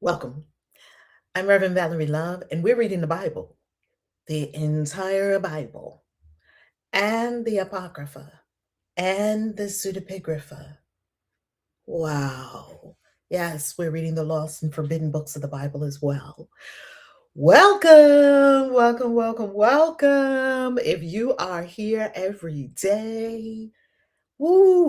Welcome. I'm Reverend Valerie Love, and we're reading the Bible, the entire Bible, and the Apocrypha, and the Pseudepigrapha. Wow. Yes, we're reading the lost and forbidden books of the Bible as well. Welcome, welcome, welcome, welcome. If you are here every day, woo,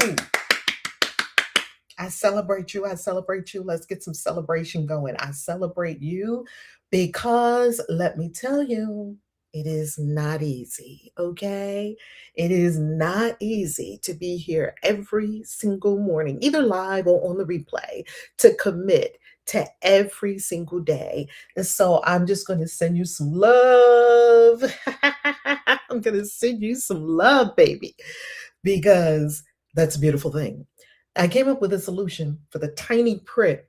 I celebrate you. I celebrate you. Let's get some celebration going. I celebrate you because let me tell you, it is not easy, okay? It is not easy to be here every single morning, either live or on the replay, to commit to every single day. And so I'm just going to send you some love. I'm going to send you some love, baby, because that's a beautiful thing. I came up with a solution for the tiny print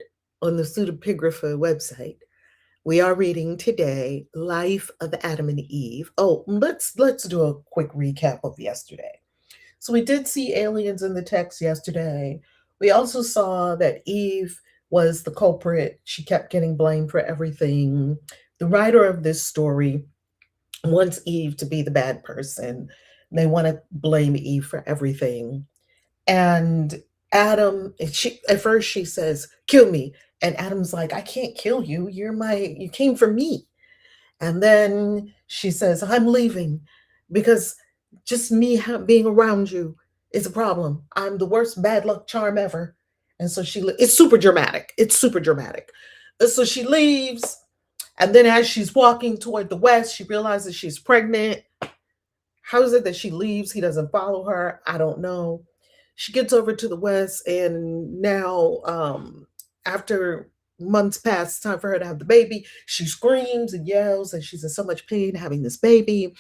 on the pseudepigrapha website. We are reading today Life of Adam and Eve. Oh, let's do a quick recap of yesterday. So we did see aliens in the text yesterday. We also saw that Eve was the culprit. She kept getting blamed for everything. The writer of this story wants Eve to be the bad person. They want to blame Eve for everything. And Adam, she at first she says, "Kill me," and Adam's like, "I can't kill you. You came for me." And then she says, "I'm leaving because just me being around you is a problem. I'm the worst bad luck charm ever." And so it's super dramatic. It's super dramatic. And so she leaves, and then as she's walking toward the west, she realizes she's pregnant. How is it that she leaves? He doesn't follow her. I don't know. She gets over to the west, and now, after months pass, it's time for her to have the baby. She screams and yells, and she's in so much pain having this baby.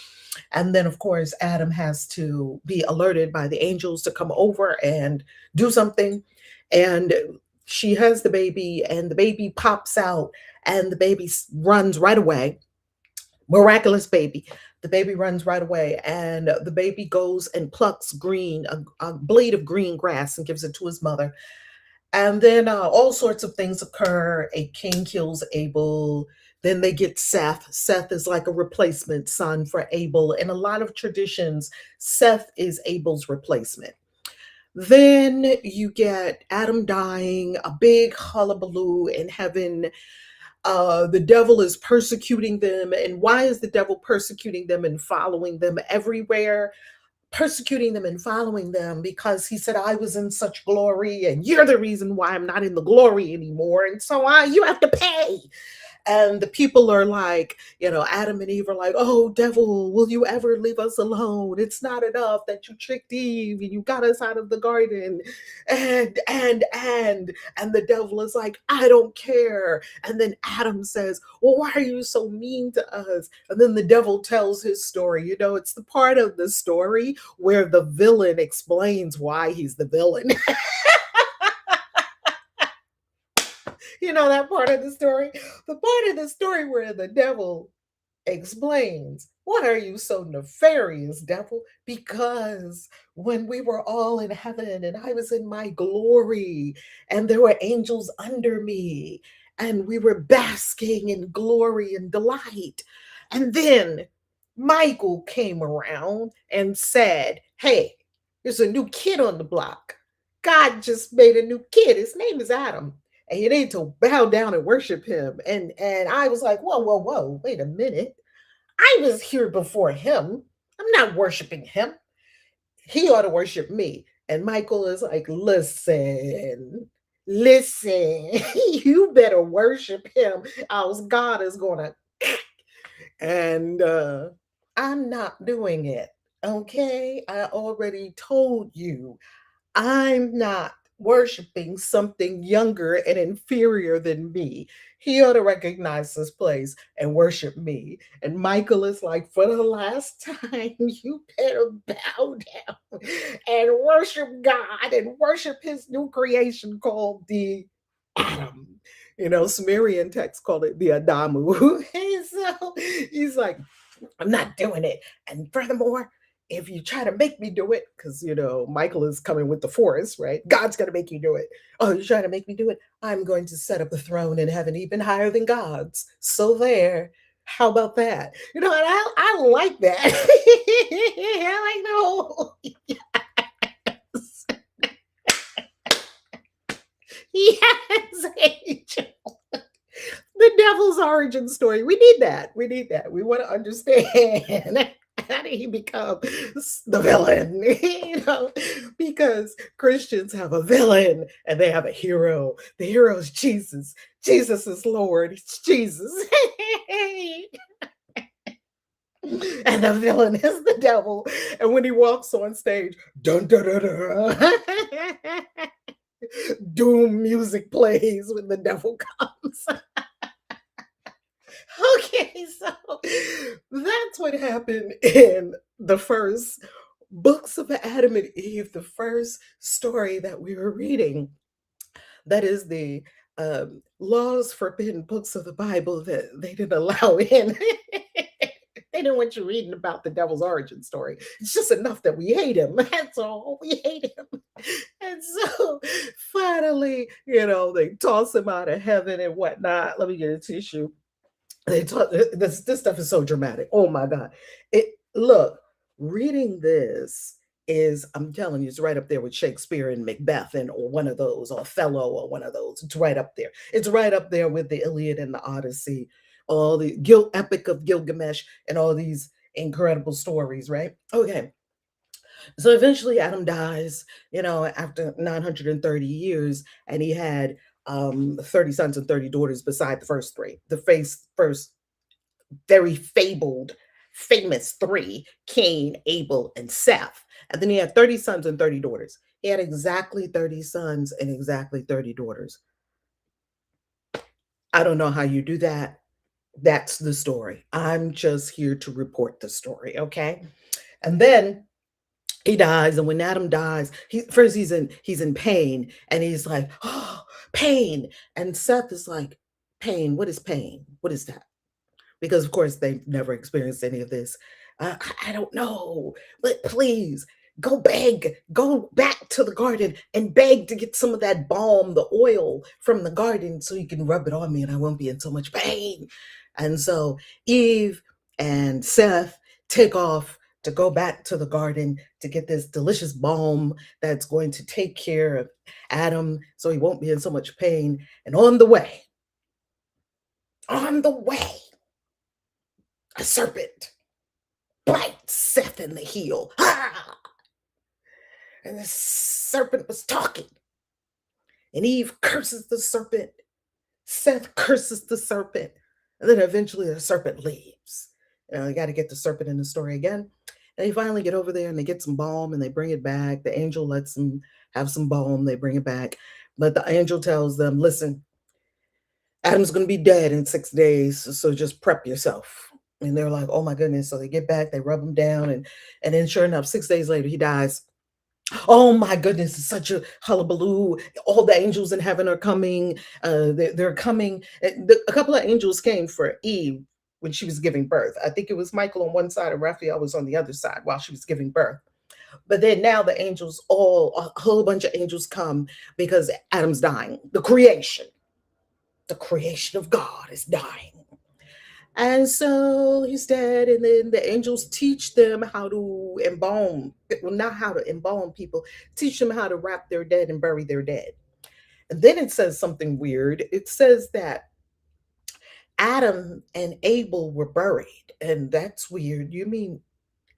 And then, of course, Adam has to be alerted by the angels to come over and do something. And she has the baby, and the baby pops out, and the baby runs right away. Miraculous baby. The baby runs right away, and the baby goes and plucks a blade of green grass, and gives it to his mother. And then all sorts of things occur. A king kills Abel. Then they get Seth. Seth is like a replacement son for Abel. In a lot of traditions, Seth is Abel's replacement. Then you get Adam dying, a big hullabaloo in heaven. The devil is persecuting them. And why is the devil persecuting them and following them everywhere? Persecuting them and following them because he said, "I was in such glory, and you're the reason why I'm not in the glory anymore. And so you have to pay." And the people are like, Adam and Eve are like, "Oh, devil, will you ever leave us alone? It's not enough that you tricked Eve and you got us out of the garden." And the devil is like, "I don't care." And then Adam says, "Well, why are you so mean to us?" And then the devil tells his story. It's the part of the story where the villain explains why he's the villain. That part of the story? The part of the story where the devil explains, "Why are you so nefarious, devil? Because when we were all in heaven and I was in my glory and there were angels under me and we were basking in glory and delight. And then Michael came around and said, 'Hey, there's a new kid on the block. God just made a new kid. His name is Adam. And you need to bow down and worship him.'" And I was like, "Whoa, whoa, whoa, wait a minute. I was here before him. I'm not worshiping him. He ought to worship me." And Michael is like, listen, you better worship him, else God is going to." And I'm not doing it. Okay. I already told you I'm not worshiping something younger and inferior than me. He ought to recognize this place and worship me. And Michael is like, "For the last time, you better bow down and worship God and worship his new creation called the Adam." Sumerian texts call it the Adamu. And so he's like, "I'm not doing it. And furthermore, if you try to make me do it, because Michael is coming with the force, right? God's gonna make you do it. Oh, you're trying to make me do it? I'm going to set up a throne in heaven even higher than God's. So there. How about that? And I like that. I like the whole yes, Angel. The devil's origin story. We need that. We need that. We want to understand how did he become the villain? Because Christians have a villain and they have a hero. The hero is Jesus. Jesus is Lord. It's Jesus. And the villain is the devil. And when he walks on stage, dun dun dun dun, doom music plays when the devil comes. Okay, so that's what happened in the first books of Adam and Eve, the first story that we were reading. That is the laws forbidden books of the Bible that they didn't allow in. They didn't want you reading about the devil's origin story. It's just enough that we hate him. That's all. We hate him. And so finally, they toss him out of heaven and whatnot. Let me get a tissue. They talk, this stuff is so dramatic. Oh my God. Look, reading this is, I'm telling you, it's right up there with Shakespeare and Macbeth and or one of those, or Othello or one of those. It's right up there. It's right up there with the Iliad and the Odyssey, all the Epic of Gilgamesh and all these incredible stories, right? Okay. So eventually Adam dies, after 930 years, and he had 30 sons and 30 daughters beside the first three. The first very famous three, Cain, Abel, and Seth. And then he had 30 sons and 30 daughters. He had exactly 30 sons and exactly 30 daughters. I don't know how you do that. That's the story. I'm just here to report the story, okay? And then he dies, and when Adam dies, he's in pain, and he's like, oh, pain. And Seth is like, pain, what is pain? What is that? Because of course they've never experienced any of this. I don't know, but please go back to the garden and beg to get some of that balm, the oil from the garden, so you can rub it on me and I won't be in so much pain. And so Eve and Seth take off to go back to the garden to get this delicious balm that's going to take care of Adam so he won't be in so much pain. And on the way, a serpent bites Seth in the heel. Ah! And the serpent was talking. And Eve curses the serpent. Seth curses the serpent. And then eventually the serpent leaves. You got to get the serpent in the story again. And they finally get over there and they get some balm and they bring it back. The angel lets them have some balm. They bring it back. But the angel tells them, listen, Adam's going to be dead in 6 days. So just prep yourself. And they're like, oh my goodness. So they get back, they rub him down. And then sure enough, 6 days later, he dies. Oh my goodness, it's such a hullabaloo. All the angels in heaven are coming. They're coming. A couple of angels came for Eve when she was giving birth. I think it was Michael on one side and Raphael was on the other side while she was giving birth. But then now the angels, a whole bunch of angels come because Adam's dying. The creation of God is dying. And so he's dead, and then the angels teach them how to embalm, well, not how to embalm people, teach them how to wrap their dead and bury their dead. And then it says something weird. It says that Adam and Abel were buried, and that's weird. You mean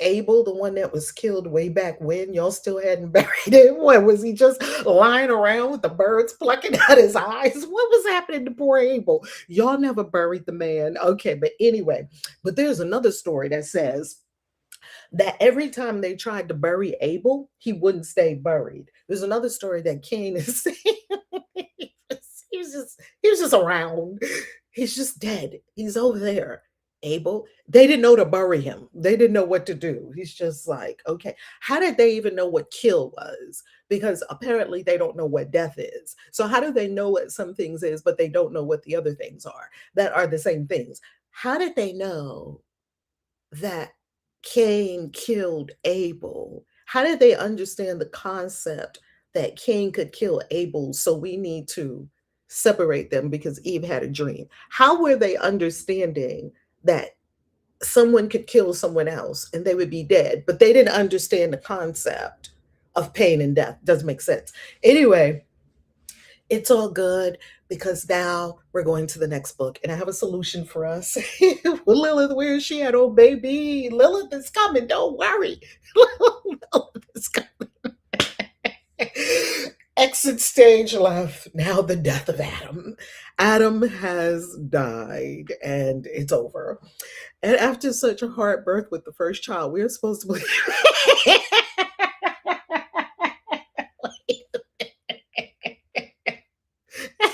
Abel, the one that was killed way back when, y'all still hadn't buried him? What was he just lying around with the birds plucking out his eyes? What was happening to poor Abel? Y'all never buried the man. Okay, but anyway, but there's another story that says that every time they tried to bury Abel, he wouldn't stay buried. There's another story that Cain is saying he was just around. He's just dead. He's over there. Abel, they didn't know to bury him. They didn't know what to do. He's just like, okay. How did they even know what kill was? Because apparently they don't know what death is. So how do they know what some things is, but they don't know what the other things are that are the same things? How did they know that Cain killed Abel? How did they understand the concept that Cain could kill Abel? So we need to separate them because Eve had a dream. How were they understanding that someone could kill someone else and they would be dead, but they didn't understand the concept of pain and death? Doesn't make sense. Anyway, it's all good because now we're going to the next book and I have a solution for us. Lilith, where is she at? Oh, baby. Lilith is coming. Don't worry. Lilith is coming. Exit stage left. Now the death of Adam. Adam has died and it's over. And after such a hard birth with the first child, we're supposed to believe.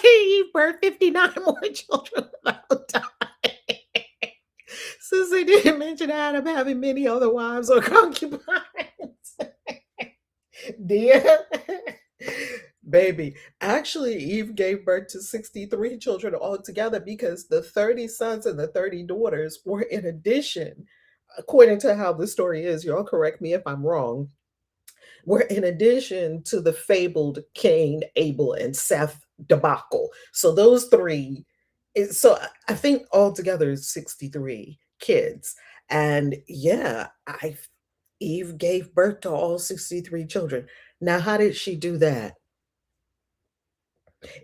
He birthed 59 more children without dying. Since they didn't mention Adam having many other wives or concubines. Dear baby, actually, Eve gave birth to 63 children altogether because the 30 sons and the 30 daughters were in addition, according to how the story is. Y'all correct me if I'm wrong, were in addition to the fabled Cain, Abel, and Seth debacle. So those three, so I think altogether is 63 kids. And yeah, Eve gave birth to all 63 children. Now, how did she do that?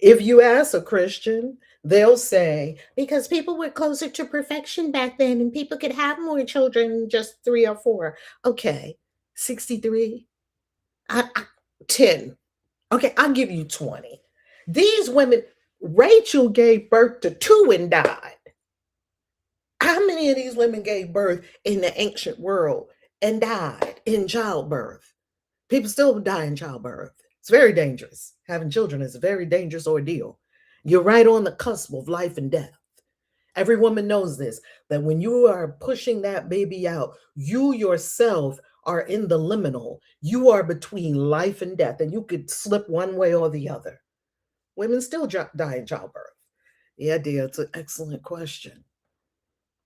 If you ask a Christian, they'll say, because people were closer to perfection back then and people could have more children, just three or four. Okay, 63, 10. Okay, I'll give you 20. These women, Rachel gave birth to two and died. How many of these women gave birth in the ancient world and died in childbirth? People still die in childbirth. It's very dangerous. Having children is a very dangerous ordeal. You're right on the cusp of life and death. Every woman knows this, that when you are pushing that baby out, you yourself are in the liminal. You are between life and death, and you could slip one way or the other. Women still die in childbirth. Yeah, dear, it's an excellent question.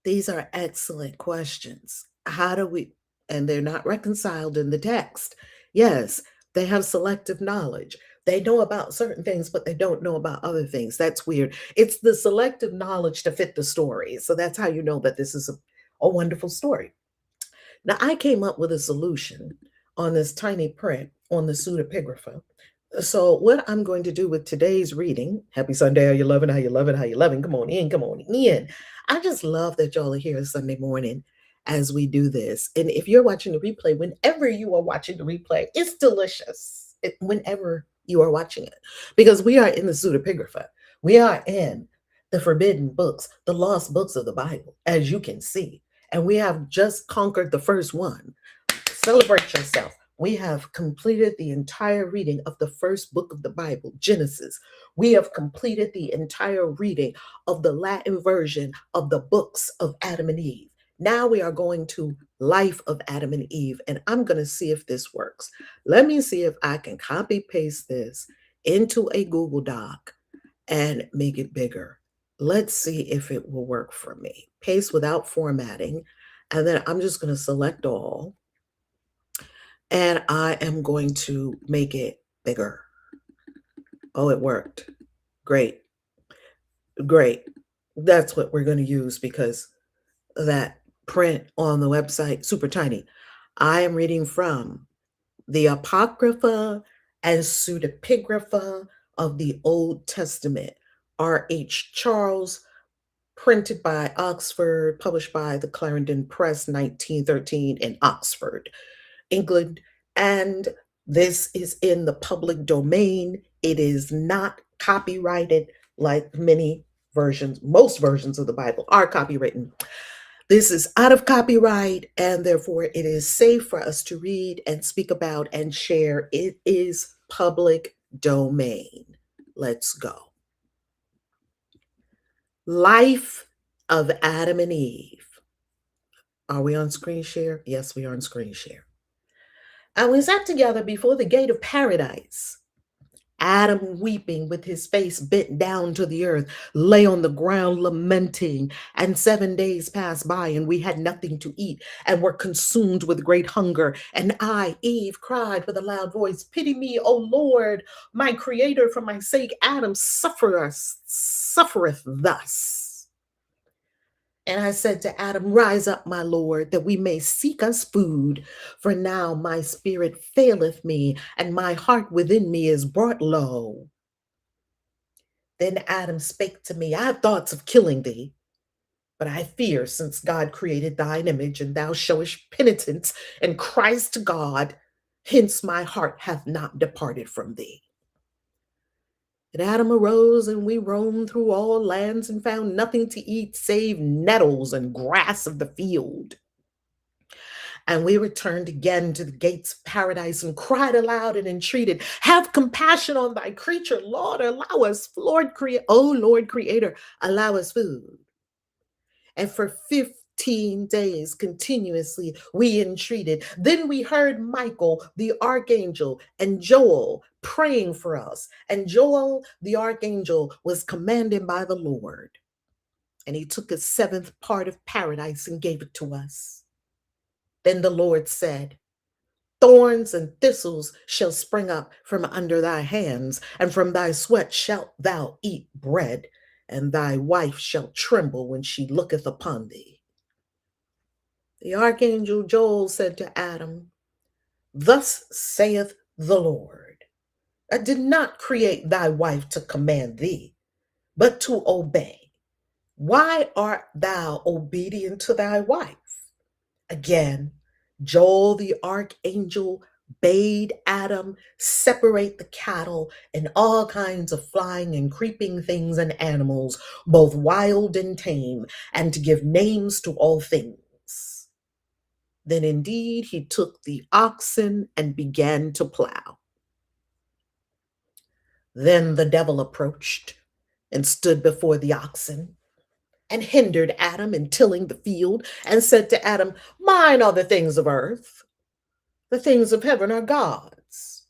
These are excellent questions. How do we, and they're not reconciled in the text. Yes, they have selective knowledge. They know about certain things, but they don't know about other things. That's weird. It's the selective knowledge to fit the story. So that's how you know that this is a wonderful story. Now, I came up with a solution on this tiny print on the pseudepigrapha. So, what I'm going to do with today's reading, happy Sunday, how you loving, how you loving, how you loving, come on in, come on in. I just love that y'all are here Sunday morning as we do this. And if you're watching the replay, whenever you are watching the replay, it's delicious. Whenever you are watching it, because we are in the pseudepigrapha. We are in the forbidden books, the lost books of the Bible, as you can see. And we have just conquered the first one. Celebrate yourself. We have completed the entire reading of the first book of the Bible, Genesis. We have completed the entire reading of the Latin version of the books of Adam and Eve. Now we are going to Life of Adam and Eve, and I'm going to see if this works. Let me see if I can copy paste this into a Google Doc and make it bigger. Let's see if it will work for me. Paste without formatting, and then I'm just going to select all. And I am going to make it bigger. Oh, it worked. Great. Great. That's what we're going to use because that print on the website, super tiny. I am reading from the Apocrypha and Pseudepigrapha of the Old Testament, R.H. Charles, printed by Oxford, published by the Clarendon Press, 1913 in Oxford, England, and this is in the public domain. It is not copyrighted like many versions, most versions of the Bible are copywritten. This is out of copyright, and therefore it is safe for us to read and speak about and share. It is public domain. Let's go. Life of Adam and Eve. Are we on screen share? Yes, we are on screen share. And we sat together before the gate of paradise. Adam, weeping with his face bent down to the earth, lay on the ground lamenting. And 7 days passed by, and we had nothing to eat, and were consumed with great hunger. And I, Eve, cried with a loud voice, Pity me, O Lord, my creator, for my sake Adam suffereth thus. And I said to Adam, Rise up, my Lord, that we may seek us food. For now my spirit faileth me, and my heart within me is brought low. Then Adam spake to me, I have thoughts of killing thee, but I fear, since God created thine image, and thou showest penitence and criest to God, hence my heart hath not departed from thee. And Adam arose, and we roamed through all lands and found nothing to eat save nettles and grass of the field. And we returned again to the gates of paradise and cried aloud and entreated, Have compassion on thy creature, Lord, allow us, O Lord Creator, allow us food. And for 15 days continuously we entreated. Then we heard Michael, the archangel, and Joel praying for us. And Joel, the archangel, was commanded by the Lord. And he took a seventh part of paradise and gave it to us. Then the Lord said, Thorns and thistles shall spring up from under thy hands, and from thy sweat shalt thou eat bread, and thy wife shall tremble when she looketh upon thee. The archangel Joel said to Adam, Thus saith the Lord, I did not create thy wife to command thee, but to obey. Why art thou obedient to thy wife? Again, Joel the archangel bade Adam separate the cattle and all kinds of flying and creeping things and animals, both wild and tame, and to give names to all things. Then indeed he took the oxen and began to plow. Then the devil approached and stood before the oxen and hindered Adam in tilling the field, and said to Adam, Mine are the things of earth, the things of heaven are God's.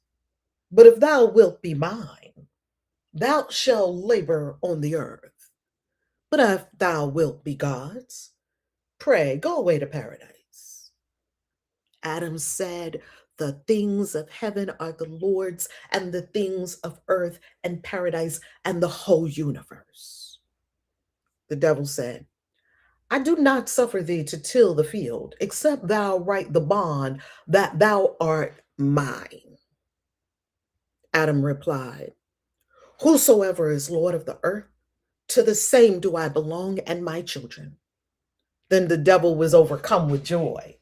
But if thou wilt be mine, thou shalt labor on the earth. But if thou wilt be God's, pray, go away to paradise. Adam said, The things of heaven are the Lord's, and the things of earth and paradise and the whole universe. The devil said, I do not suffer thee to till the field, except thou write the bond that thou art mine. Adam replied, Whosoever is Lord of the earth, to the same do I belong and my children. Then the devil was overcome with joy.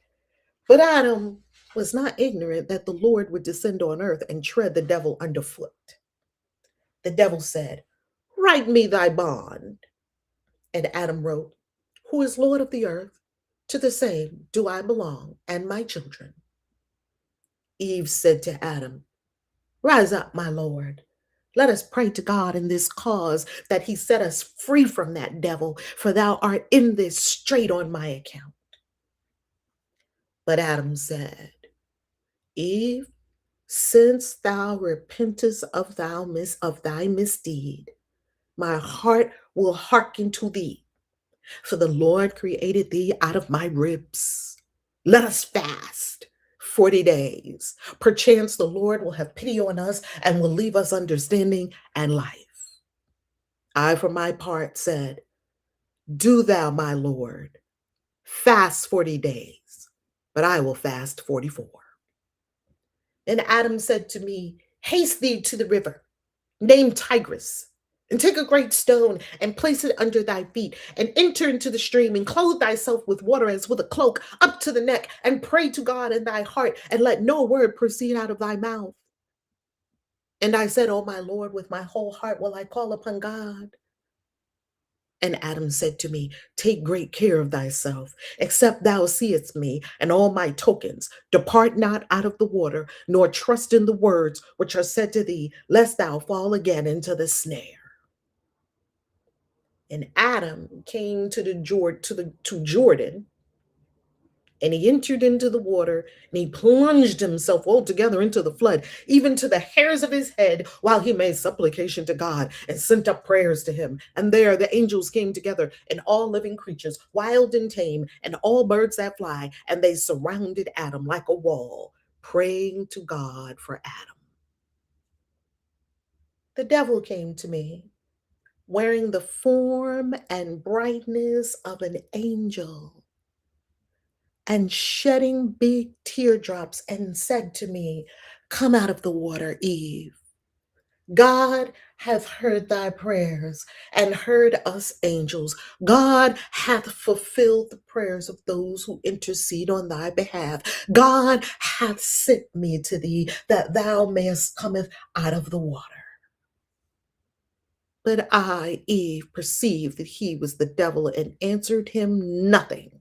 But Adam was not ignorant that the Lord would descend on earth and tread the devil underfoot. The devil said, Write me thy bond. And Adam wrote, Who is Lord of the earth, to the same do I belong and my children. Eve said to Adam, Rise up, my Lord. Let us pray to God in this cause, that he set us free from that devil, for thou art in this straight on my account. But Adam said, Eve, since thou repentest of thy misdeed, my heart will hearken to thee. For the Lord created thee out of my ribs. Let us fast 40 days. Perchance the Lord will have pity on us and will leave us understanding and life. I, for my part, said, Do thou, my Lord, fast 40 days, but I will fast 44. Then Adam said to me, Haste thee to the river, named Tigris, and take a great stone and place it under thy feet, and enter into the stream, and clothe thyself with water as with a cloak up to the neck, and pray to God in thy heart, and let no word proceed out of thy mouth. And I said, O my Lord, with my whole heart will I call upon God. And Adam said to me, Take great care of thyself, except thou seest me and all my tokens. Depart not out of the water, nor trust in the words which are said to thee, lest thou fall again into the snare. And Adam came to Jordan And he entered into the water, and he plunged himself altogether into the flood, even to the hairs of his head, while he made supplication to God and sent up prayers to him. And there the angels came together, and all living creatures, wild and tame, and all birds that fly, and they surrounded Adam like a wall, praying to God for Adam. The devil came to me, wearing the form and brightness of an angel, and shedding big teardrops, and said to me, "Come out of the water, Eve. God hath heard thy prayers and heard us angels. God hath fulfilled the prayers of those who intercede on thy behalf. God hath sent me to thee that thou mayest cometh out of the water." But I, Eve, perceived that he was the devil and answered him nothing.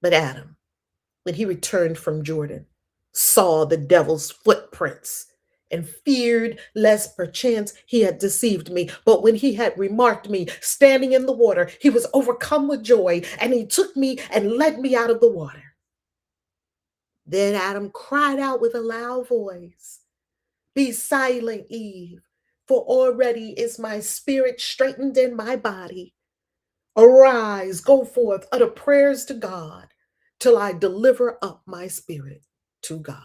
But Adam, when he returned from Jordan, saw the devil's footprints and feared lest perchance he had deceived me. But when he had remarked me standing in the water, he was overcome with joy, and he took me and led me out of the water. Then Adam cried out with a loud voice, "Be silent, Eve, for already is my spirit straightened in my body. Arise, go forth, utter prayers to God, till I deliver up my spirit to God."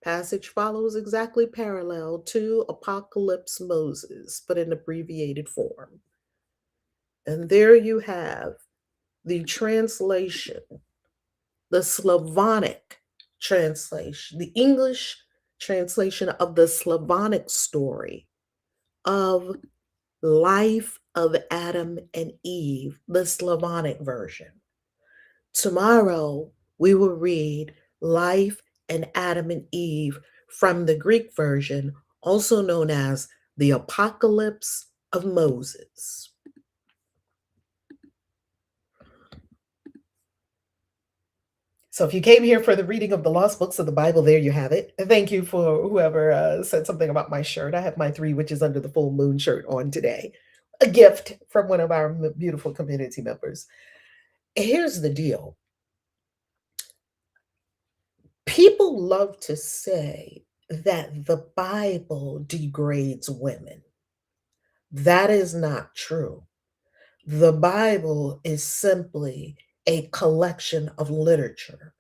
Passage follows exactly parallel to Apocalypse Moses, but in abbreviated form. And there you have the translation, the Slavonic translation, the English translation of the Slavonic story of life of Adam and Eve, the Slavonic version. Tomorrow, we will read Life and Adam and Eve from the Greek version, also known as the Apocalypse of Moses. So if you came here for the reading of the lost books of the Bible, there you have it. Thank you for whoever said something about my shirt. I have my Three Witches Under the Full Moon shirt on today. A gift from one of our beautiful community members. Here's the deal. People love to say that the Bible degrades women. That is not true. The Bible is simply a collection of literature.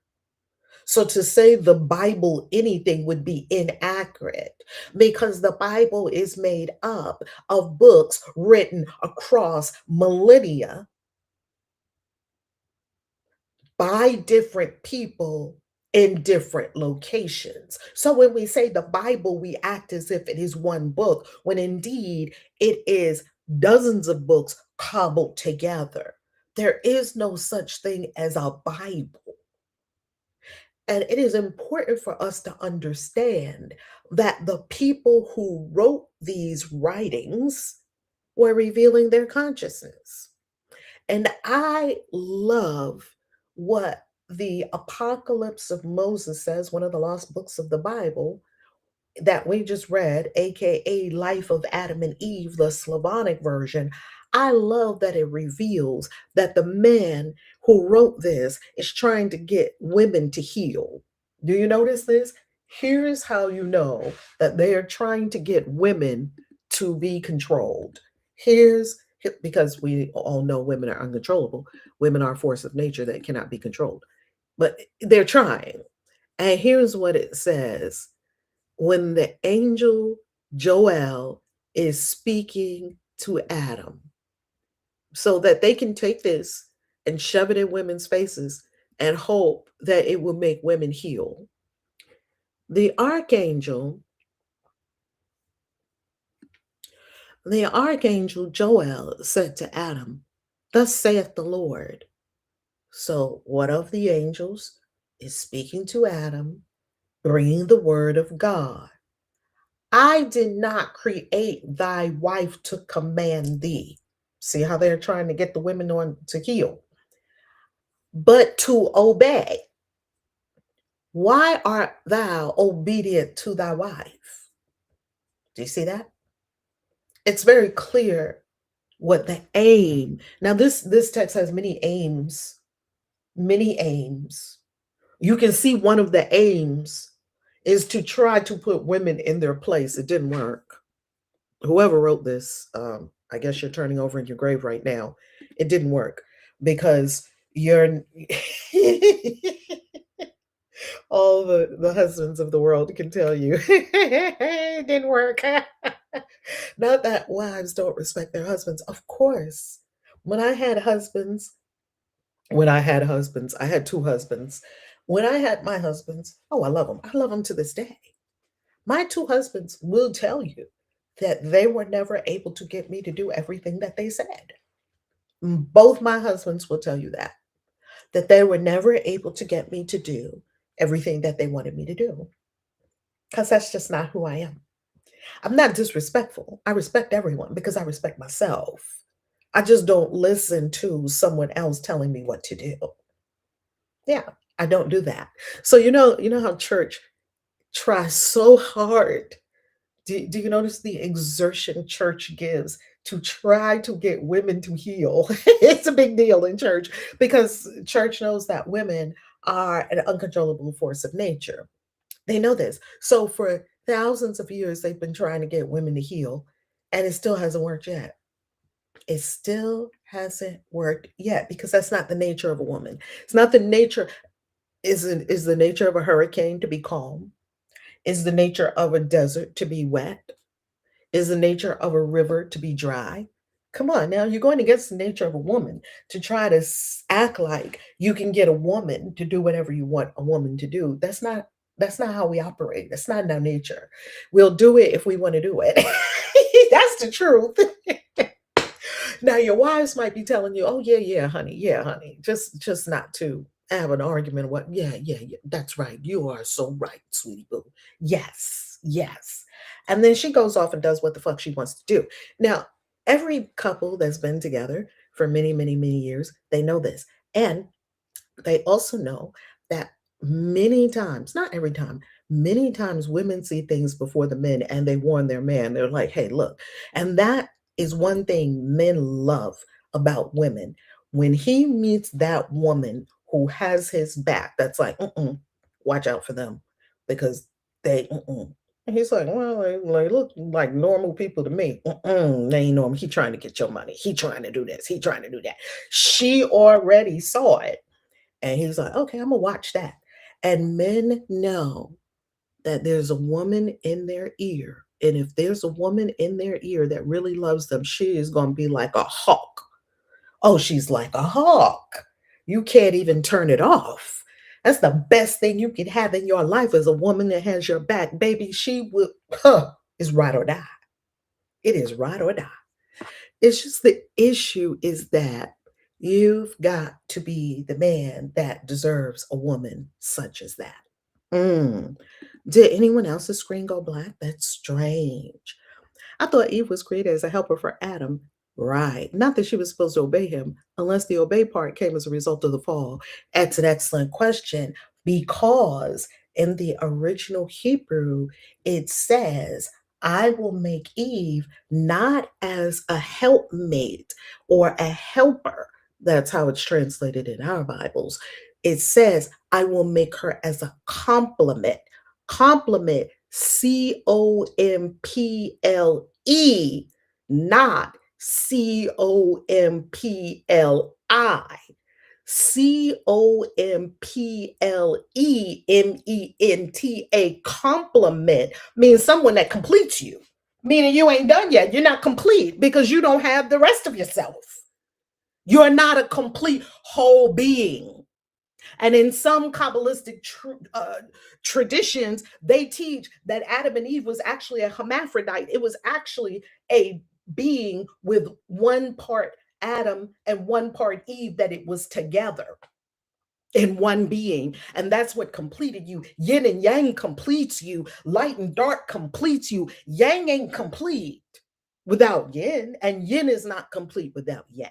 So to say the Bible anything would be inaccurate, because the Bible is made up of books written across millennia by different people in different locations. So when we say the Bible, we act as if it is one book, when indeed it is dozens of books cobbled together. There is no such thing as a Bible. And it is important for us to understand that the people who wrote these writings were revealing their consciousness. And I love what the Apocalypse of Moses says, one of the lost books of the Bible that we just read, aka Life of Adam and Eve, the Slavonic version. I love that it reveals that the man who wrote this is trying to get women to heal. Do you notice this? Here's how you know that they are trying to get women to be controlled. Because we all know women are uncontrollable. Women are a force of nature that cannot be controlled. But they're trying. And here's what it says: when the angel Joel is speaking to Adam, so that they can take this and shove it in women's faces and hope that it will make women heal. The archangel, the archangel Joel said to Adam, "Thus saith the Lord." So one of the angels is speaking to Adam, bringing the word of God. "I did not create thy wife to command thee." See how they're trying to get the women on to heal, but to obey. Why art thou obedient to thy wife? Do you see that? It's very clear what the aim. Now, this text has many aims many aims. You can see one of the aims is to try to put women in their place. It didn't work. Whoever wrote this, I guess you're turning over in your grave right now. It didn't work because you're all the husbands of the world can tell you it didn't work. Not that wives don't respect their husbands. Of course. When I had husbands, I had two husbands. When I had my husbands, oh, I love them. I love them to this day. My two husbands will tell you that they were never able to get me to do everything that they said. Both my husbands will tell you that they were never able to get me to do everything that they wanted me to do because that's just not who I am. I'm not disrespectful. I respect everyone because I respect myself. I just don't listen to someone else telling me what to do. Yeah, I don't do that. So you know how church tries so hard. Do you notice the exertion church gives to try to get women to heal? It's a big deal in church because church knows that women are an uncontrollable force of nature. They know this. So for thousands of years, they've been trying to get women to heal, and it still hasn't worked yet. It still hasn't worked yet because that's not the nature of a woman. It's not the nature. Is the nature of a hurricane to be calm? Is the nature of a desert to be wet? Is the nature of a river to be dry? Come on, now you're going against the nature of a woman to try to act like you can get a woman to do whatever you want a woman to do. That's not how we operate. That's not in our nature. We'll do it if we want to do it. That's the truth. Now your wives might be telling you, "Oh yeah, honey, just not to have an argument." What? Yeah. That's right. You are so right, sweetie boo. Yes, yes. And then she goes off and does what the fuck she wants to do. Now, every couple that's been together for many, many, many years, they know this, and they also know that many times, not every time, many times women see things before the men and they warn their man. They're like, hey, look. And that is one thing men love about women. When he meets that woman who has his back, that's like, watch out for them because and he's like, well, they look like normal people to me. They ain't normal. He trying to get your money. He trying to do this. He trying to do that. She already saw it and he was like, okay, I'm gonna watch that. And men know that there's a woman in their ear. And if there's a woman in their ear that really loves them, she is gonna be like a hawk. Oh, she's like a hawk. You can't even turn it off. That's the best thing you can have in your life is a woman that has your back. Baby, she will is ride or die. It is ride or die. It's just the issue is that you've got to be the man that deserves a woman such as that. Mm. Did anyone else's screen go black? That's strange. I thought Eve was created as a helper for Adam. Right. Not that she was supposed to obey him, unless the obey part came as a result of the fall. That's an excellent question because in the original Hebrew, it says, I will make Eve not as a helpmate or a helper. That's how it's translated in our Bibles. It says, I will make her as a complement. Complement, COMPLE, not COMPLI. COMPLEMENTA, compliment means someone that completes you, meaning you ain't done yet. You're not complete because you don't have the rest of yourself. You're not a complete whole being. And in some Kabbalistic traditions, they teach that Adam and Eve was actually a hermaphrodite. It was actually a being with one part Adam and one part Eve, that it was together in one being. And that's what completed you. Yin and yang completes you. Light and dark completes you. Yang ain't complete without yin, and yin is not complete without yang.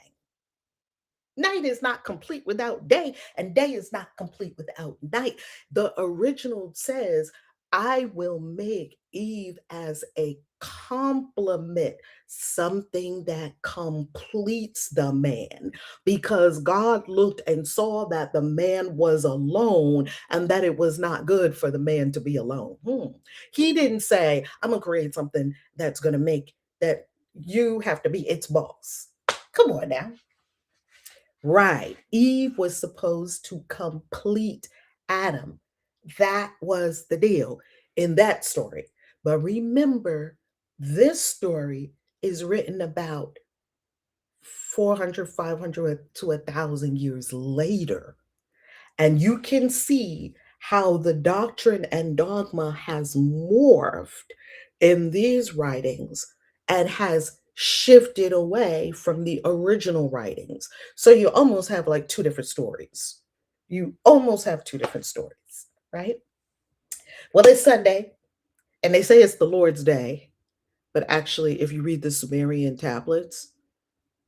Night is not complete without day, and day is not complete without night. The original says, I will make Eve as a complement, something that completes the man, because God looked and saw that the man was alone and that it was not good for the man to be alone. He didn't say, I'm going to create something that's going to make that you have to be its boss. Come on now. Right. Eve was supposed to complete Adam. That was the deal in that story. But remember, this story is written about 400, 500 to 1,000 years later. And you can see how the doctrine and dogma has morphed in these writings and has shifted away from the original writings. So you almost have like two different stories. You almost have two different stories, right? Well, it's Sunday, and they say it's the Lord's Day. But actually, if you read the Sumerian tablets,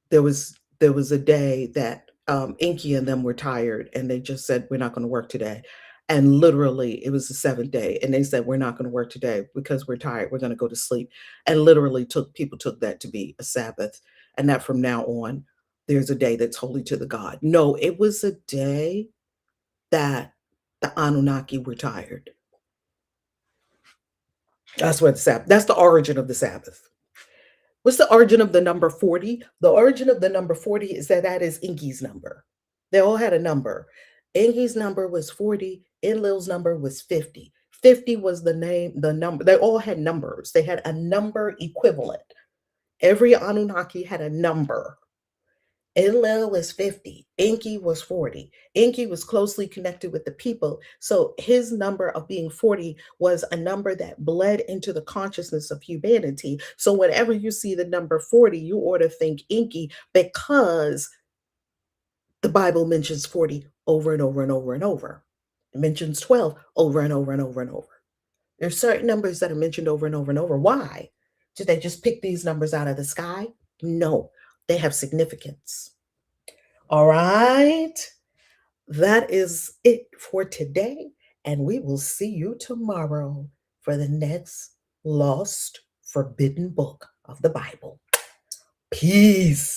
there was a day that Inky and them were tired, and they just said we're not going to work today. And literally, it was the seventh day, and they said we're not going to work today because we're tired. We're going to go to sleep. And literally, took that to be a Sabbath, and that from now on, there's a day that's holy to the God. No, it was a day that the Anunnaki were tired. That's what the Sabbath. That's the origin of the Sabbath. What's the origin of the number 40? The origin of the number 40 is that is Inky's number. They all had a number. Inky's number was 40. Enlil's number was 50. 50 was the number. They all had numbers. They had a number equivalent. Every Anunnaki had a number. Enlil was 50. Enki was 40. Enki was closely connected with the people. So his number of being 40 was a number that bled into the consciousness of humanity. So whenever you see the number 40, you ought to think Enki, because the Bible mentions 40 over and over and over and over. It mentions 12 over and over and over and over. There's certain numbers that are mentioned over and over and over. Why? Did they just pick these numbers out of the sky? No, they have significance. All right. That is it for today. And we will see you tomorrow for the next lost, forbidden book of the Bible. Peace.